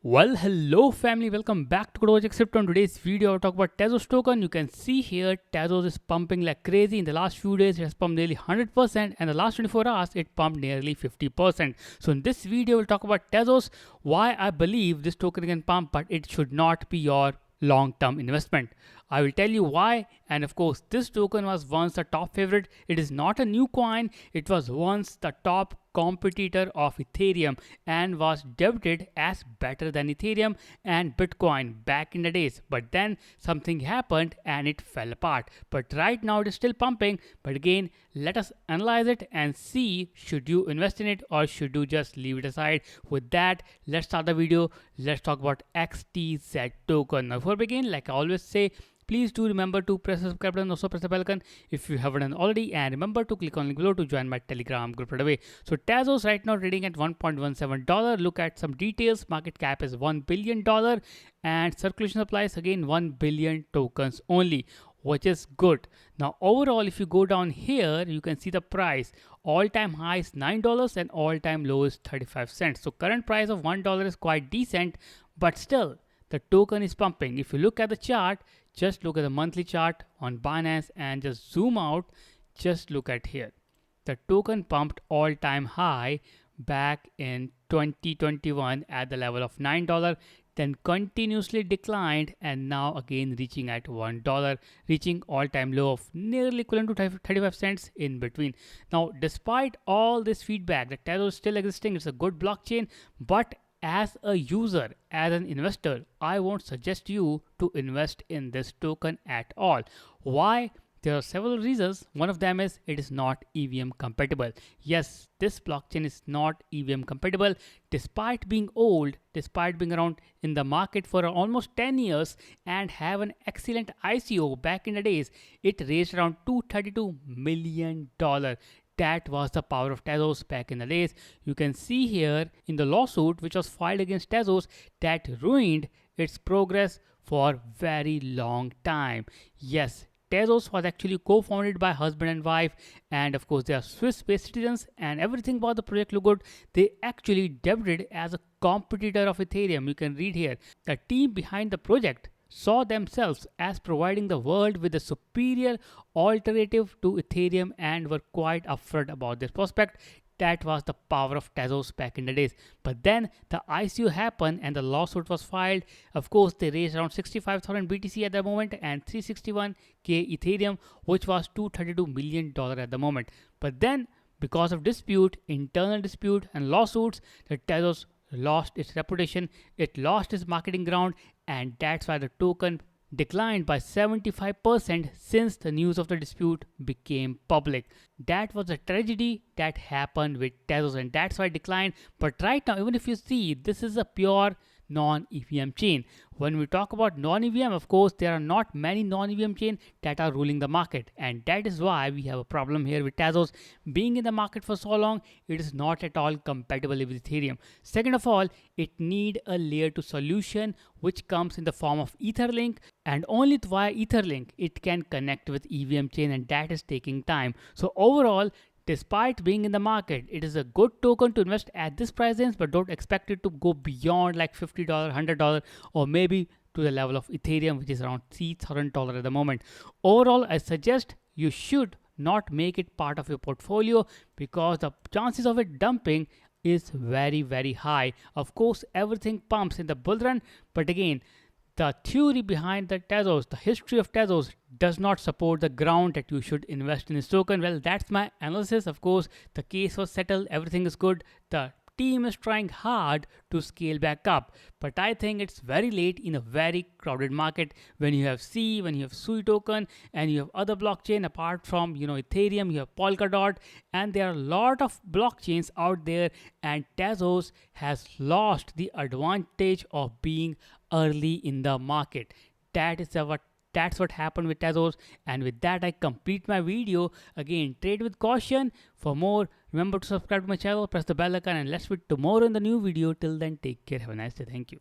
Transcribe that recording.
Well, hello family, welcome back to KatochXcrypto. On today's video, I'll talk about Tezos token. You can see here, Tezos is pumping like crazy. In the last few days, it has pumped nearly 100%, and the last 24 hours, it pumped nearly 50%. So in this video, we'll talk about Tezos, why I believe this token can pump, but it should not be your long-term investment. I will tell you why, and of course, this token was once the top favorite. It is not a new coin, it was once the top competitor of Ethereum and was debited as better than Ethereum and Bitcoin back in the days. But then something happened and it fell apart. But right now it is still pumping. But again, let us analyze it and see, should you invest in it or should you just leave it aside. With that, let's start the video. Let's talk about XTZ token. Now before we begin, like I always say, please do remember to press the subscribe button and also press the bell icon if you haven't done already, and remember to click on the link below to join my Telegram group right away. So Tezos right now trading at $1.17. Look at some details. Market cap is $1 billion and circulation supply is again 1 billion tokens only, which is good. Now overall, if you go down here, you can see the price. All-time high is $9 and all-time low is 35 cents. So current price of $1 is quite decent, but still the token is pumping. If you look at the chart, just look at the monthly chart on Binance and just zoom out. Just look at here. The token pumped all-time high back in 2021 at the level of $9, then continuously declined and now again reaching at $1, reaching all-time low of nearly equivalent to 35 cents in between. Now, despite all this feedback, the Tezos is still existing. It's a good blockchain, but as a user, as an investor, I won't suggest you to invest in this token at all. Why? There are several reasons. One of them is it is not EVM compatible. Yes, this blockchain is not EVM compatible despite being old, despite being around in the market for almost 10 years and have an excellent ICO back in the days. It raised around $232 million. That was the power of Tezos back in the days. You can see here in the lawsuit which was filed against Tezos that ruined its progress for very long time. Yes, Tezos was actually co-founded by husband and wife, and of course they are Swiss-based citizens, and everything about the project looked good. They actually debuted as a competitor of Ethereum. You can read here. The team behind the project saw themselves as providing the world with a superior alternative to Ethereum and were quite upfront about this prospect. That was the power of Tezos back in the days. But then the ICO happened and the lawsuit was filed. Of course, they raised around 65,000 BTC at the moment and 361k Ethereum, which was $232 million at the moment. But then, because of dispute, internal dispute and lawsuits, the Tezos lost its reputation, it lost its marketing ground, and that's why the token declined by 75% since the news of the dispute became public. That was a tragedy that happened with Tezos, and that's why it declined. But right now, even if you see, this is a pure non-EVM chain. When we talk about non-EVM, of course, there are not many non-EVM chains that are ruling the market, and that is why we have a problem here with Tezos being in the market for so long. It is not at all compatible with Ethereum. Second of all, it need a layer 2 solution which comes in the form of Etherlink, and only via Etherlink it can connect with EVM chain, and that is taking time. So overall, despite being in the market, it is a good token to invest at this price range, but don't expect it to go beyond like $50, $100, or maybe to the level of Ethereum, which is around $3,000 at the moment. Overall, I suggest you should not make it part of your portfolio because the chances of it dumping is very, very high. Of course, everything pumps in the bull run, but again, the theory behind the Tezos, the history of Tezos, does not support the ground that you should invest in this token. Well, that's my analysis. Of course, the case was settled, everything is good. The team is trying hard to scale back up, but I think it's very late in a very crowded market when you have C, when you have Sui token, and you have other blockchain apart from Ethereum. You have Polkadot, and there are a lot of blockchains out there, and Tezos has lost the advantage of being early in the market. That's what happened with Tezos. And with that, I complete my video. Again, trade with caution. For more, remember to subscribe to my channel, press the bell icon, and let's meet tomorrow in the new video. Till then, take care. Have a nice day. Thank you.